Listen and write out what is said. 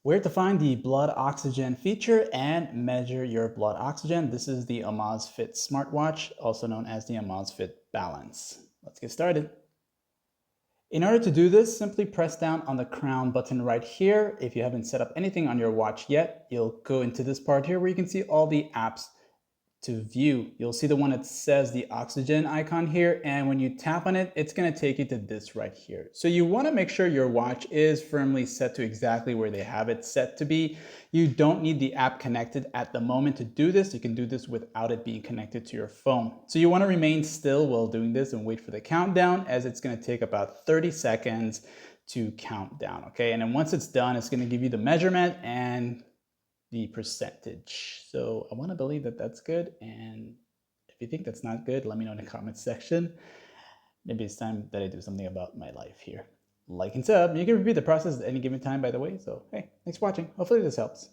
Where to find the blood oxygen feature and measure your blood oxygen. This is the Amazfit smartwatch, also known as the Amazfit Balance. Let's get started. In order to do this, simply press down on the crown button right here. If you haven't set up anything on your watch yet, you'll go into this part here where you can see all the apps to view. You'll see the one that says the oxygen icon here, and when you tap on it, it's going to take you to this right here. So you want to make sure your watch is firmly set to exactly where they have it set to be. You don't need the app connected at the moment to do this. You can do this without it being connected to your phone. So you want to remain still while doing this and wait for the countdown, as it's going to take about 30 seconds to count down. Okay, and then once it's done, it's going to give you the measurement and the percentage. So I want to believe that that's good. And if you think that's not good, let me know in the comments section. Maybe it's time that I do something about my life here. Like and sub. You can repeat the process at any given time, by the way. So, hey, thanks for watching. Hopefully this helps.